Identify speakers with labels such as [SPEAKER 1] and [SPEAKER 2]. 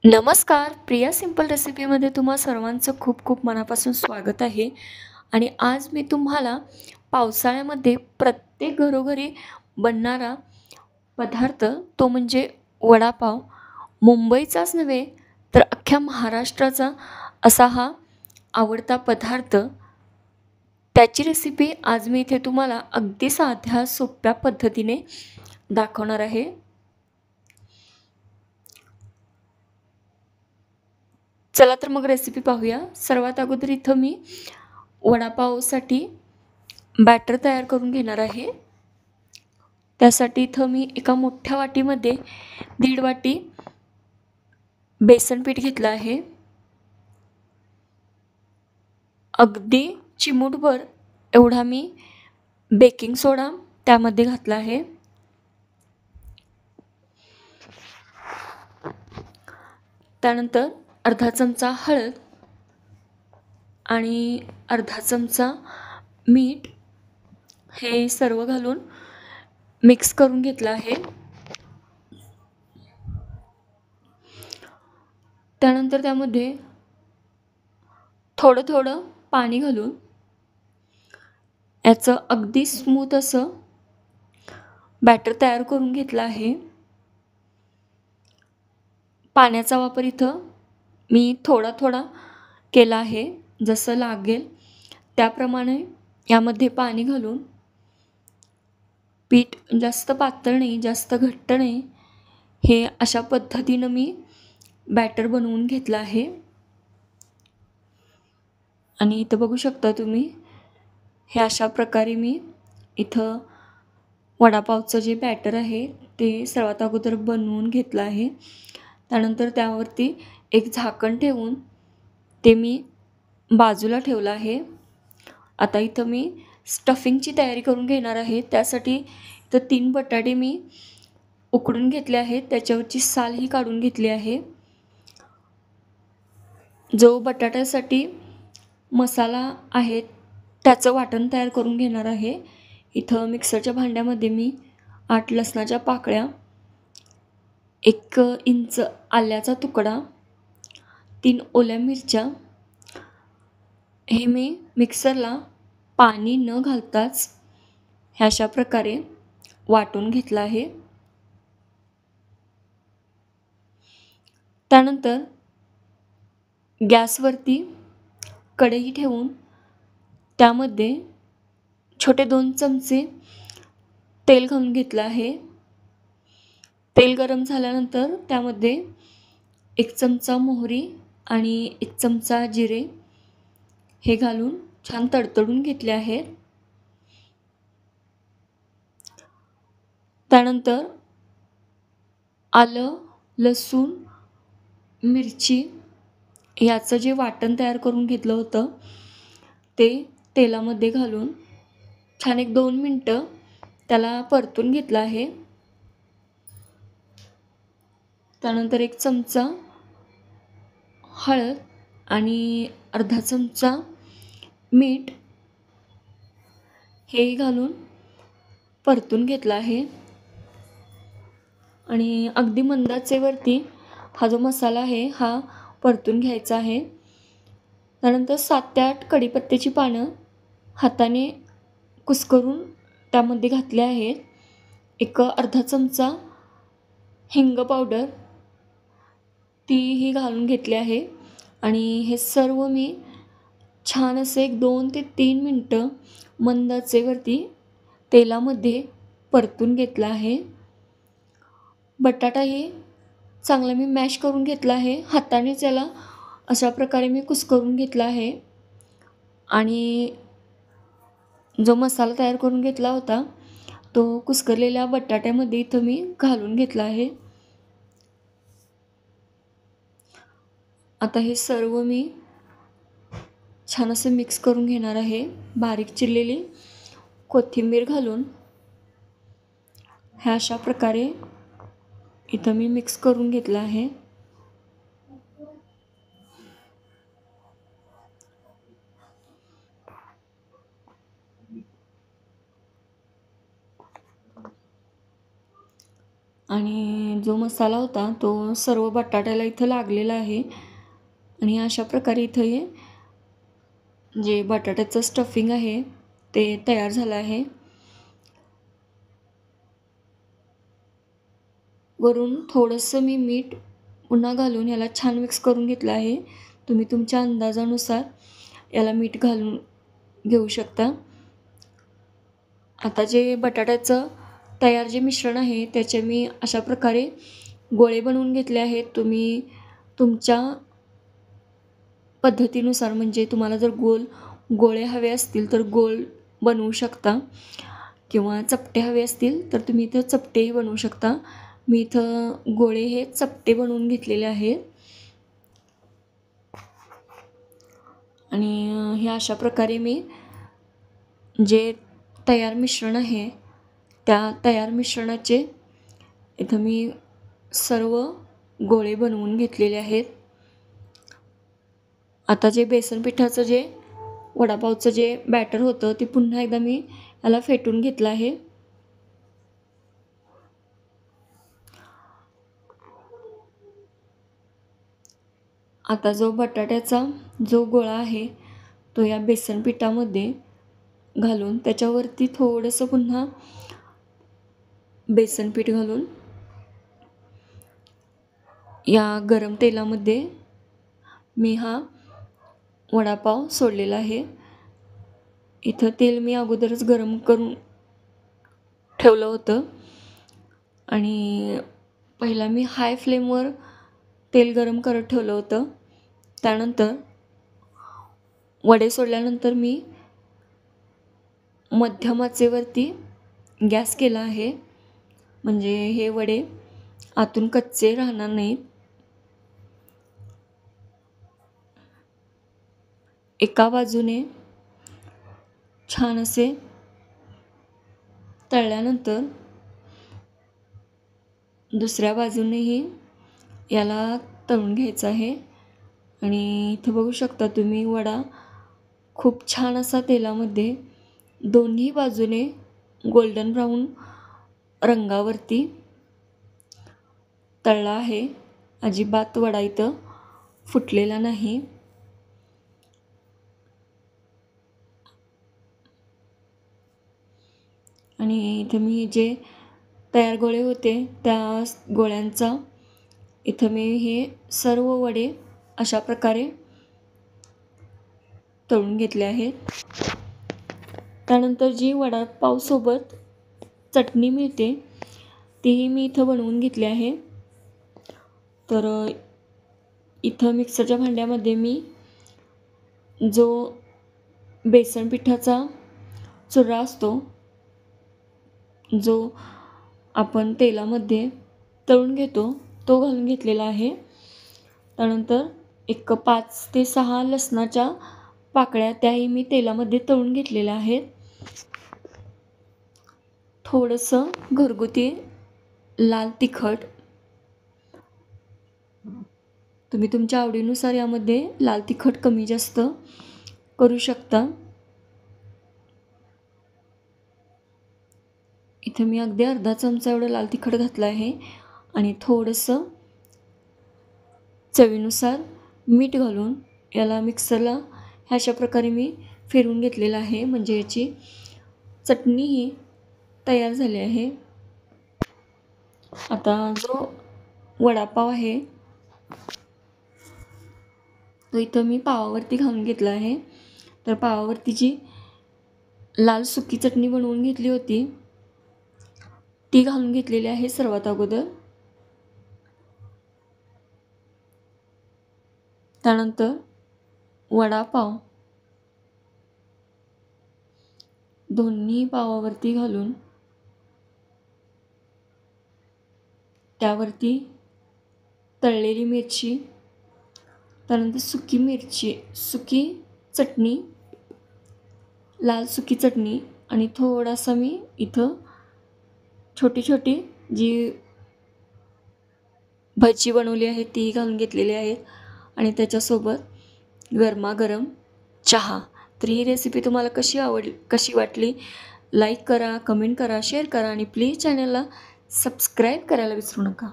[SPEAKER 1] नमस्कार. प्रिया सिंपल रेसिपीमध्ये तुम्हा सर्वांचं खूप खूप मनापासून स्वागत आहे. आणि आज मी तुम्हाला पावसाळ्यामध्ये प्रत्येक घरोघरी बनणारा पदार्थ तो म्हणजे वडापाव, मुंबईचाच नव्हे तर अख्ख्या महाराष्ट्राचा असा हा आवडता पदार्थ, त्याची रेसिपी आज मी इथे तुम्हाला अगदी साध्या सोप्या पद्धतीने दाखवणार आहे. चला तर मग रेसिपी पाहूया. सर्वात अगोदर इथं मी वडापावसाठी बॅटर तयार करून घेणार आहे. त्यासाठी इथं मी एका मोठ्या वाटीमध्ये 1.5 वाटी बेसन पीठ घेतलं आहे. अगदी चिमूटभर एवढा मी बेकिंग सोडा त्यामध्ये घातला आहे. त्यानंतर अर्धा चमचा हळद आणि अर्धा चमचा मीठ हे सर्व घालून मिक्स करून घेतलं आहे. त्यानंतर त्यामध्ये थोडं थोडं पाणी घालून याचं अगदी स्मूथ असं बॅटर तयार करून घेतलं आहे. पाण्याचा वापर इथं मी थोडा थोडा केला आहे. जसं लागेल त्याप्रमाणे यामध्ये पाणी घालून पीठ जास्त पातळ नाही, जास्त घट्ट नाही, हे अशा पद्धतीनं मी बॅटर बनवून घेतलं आहे. आणि इथं बघू शकता तुम्ही, हे अशा प्रकारे मी इथं वडापावचं जे बॅटर आहे ते सर्वात अगोदर बनवून घेतलं आहे. त्यानंतर त्यावरती एक झाकण ठेवून ते मी बाजूला ठेवलं आहे. आता इथं मी स्टफिंगची तयारी करून घेणार आहे. त्यासाठी इथं 3 बटाटे मी उकडून घेतले आहेत, त्याच्यावरची साल ही काढून घेतली आहे. जो बटाट्यासाठी मसाला आहे त्याचं वाटण तयार करून घेणार आहे. इथं मिक्सरच्या भांड्यामध्ये मी 8 लसणाच्या पाकळ्या, 1 इंच आल्याचा तुकडा, 3 ओल्या मिरच्या हे मी मिक्सरला पाणी न घालताच ह्या अशा प्रकारे वाटून घेतलं आहे. त्यानंतर गॅसवरती कढई ठेवून त्यामध्ये छोटे 2 चमचे तेल घालून घेतलं आहे. तेल गरम झाल्यानंतर त्यामध्ये 1 चमचा मोहरी आणि 1 चमचा जिरे हे घालून छान तडतडून घेतले आहेत. त्यानंतर आलं, लसूण, मिरची याचं जे वाटण तयार करून घेतलं होतं ते तेलामध्ये घालून छान 1-2 मिनटं त्याला परतून घेतलं आहे. त्यानंतर 1 चमचा हळद आणि अर्धा चमचा मीठ हे घालून परतून घेतलं आहे. आणि अगदी मंद आचेवरती हा जो मसाला आहे हा परतून घ्यायचा आहे. त्यानंतर 7 ते 8 कढीपत्त्याची पानं हाताने कुस्करून त्यामध्ये घातले आहेत. एक अर्धा चमचा हिंग पावडर तीही घालून घेतली आहे. आणि हे सर्व मी छान असे 2 ते 3 मिनटं मंद आचेवरती तेलामध्ये परतून घेतला आहे. बटाटाही चांगला मी मॅश करून घेतला आहे. हातानेच याला अशा प्रकारे मी कुस्करून घेतला आहे. आणि जो मसाला तयार करून घेतला होता तो कुस्करलेल्या बटाट्यामध्ये इथं मी घालून घेतला आहे. आता हे सर्व मी छान असं मिक्स करून घेणार आहे. बारीक चिरलेली कोथिंबीर घालून ह्या अशा प्रकारे इथं मी मिक्स करून घेतलं आहे. आणि जो मसाला होता तो सर्व बटाट्याला इथं लागलेला आहे. आणि अशा प्रकारे इथं हे जे बटाट्याचं स्टफिंग आहे ते तयार झालं आहे. वरून थोडंसं मी मीठ पुन्हा घालून ह्याला छान मिक्स करून घेतलं आहे. तुम्ही तुमच्या अंदाजानुसार याला मीठ घालून घेऊ शकता. आता जे बटाट्याचं तयार जे मिश्रण आहे त्याचे मी अशा प्रकारे गोळे बनवून घेतले आहेत. तुम्ही तुमच्या पद्धतीनुसार म्हणजे तुम्हाला जर गोळे हवे असतील तर गोल बनवू शकता किंवा चपटे हवे असतील तर तुम्ही इथं चपटेही बनवू शकता. मी इथं गोळे हे चपटे बनवून घेतलेले आहेत. आणि हे अशा प्रकारे मी जे तयार मिश्रण आहे त्या तयार मिश्रणाचे इथं मी सर्व गोळे बनवून घेतलेले आहेत. आता जे बेसन पिठाचं जे वडापावचं जे बॅटर होतं ते पुन्हा एकदा मी याला फेटून घेतलं आहे. आता जो बटाट्याचा जो गोळा आहे तो या बेसन पिठामध्ये घालून त्याच्यावरती थोडंसं पुन्हा बेसन पीठ घालून या गरम तेलामध्ये मी हा वडापाव सोडलेला आहे. इथं तेल मी अगोदरच गरम करून ठेवलं होतं आणि पहिला मी हाय फ्लेमवर तेल गरम करत ठेवलं होतं. त्यानंतर वडे सोडल्यानंतर मी मध्यम आचेवरती गॅस केला आहे म्हणजे हे वडे आतून कच्चे राहणार नाहीत. एका बाजूने छान असे तळल्यानंतर दुसऱ्या बाजूनेही याला तळून घ्यायचं आहे. आणि इथं बघू शकता तुम्ही वडा खूप छान असा तेलामध्ये दोन्ही बाजूने गोल्डन ब्राऊन रंगावरती तळला आहे. अजिबात वडा इथं फुटलेला नाही. आणि इथं मी जे तयार गोळे होते त्या गोळ्यांचा इथं मी हे सर्व वडे अशा प्रकारे तळून घेतले आहेत. त्यानंतर जी वडापावसोबत चटणी मिळते तीही मी इथं बनवून घेतली आहे. तर इथं मिक्सरच्या भांड्यामध्ये मी जो बेसन पिठाचा चुरा असतो जो आपण तेलामध्ये तळून घेतो तो घालून घेतलेला आहे. त्यानंतर एक 5 ते 6 लसणाच्या पाकळ्या त्याही मी तेलामध्ये तळून घेतलेल्या आहेत. थोडंसं घरगुती लाल तिखट तुम्ही तुमच्या आवडीनुसार यामध्ये लाल तिखट कमी जास्त करू शकता. इथं मी अगदी अर्धा चमचा एवढं लाल तिखट घातलं आहे आणि थोडंसं चवीनुसार मीठ घालून याला मिक्सरला अशा प्रकारे मी फिरवून घेतलेलं आहे म्हणजे याची चटणीही तयार झाली आहे. आता जो वडापाव आहे तो इथं मी पावावरती घालून घेतला आहे. तर पावावरती जी लाल सुकी चटणी बनवून घेतली होती ती घालून घेतलेली आहे सर्वात अगोदर. त्यानंतर वडापाव दोन्ही पावावरती घालून त्यावरती तळलेली मिरची त्यानंतर सुकी मिरची सुकी चटणी लाल सुकी चटणी आणि थोडासा मी इथं छोटी छोटी जी भजी बनवली आहे ती घालून घेतलेली आहे आणि त्याच्यासोबत गरमागरम चहा. तर ही रेसिपी तुम्हाला कशी वाटली लाईक करा, कमेंट करा, शेअर करा आणि प्लीज चॅनलला सबस्क्राईब करायला विसरू नका.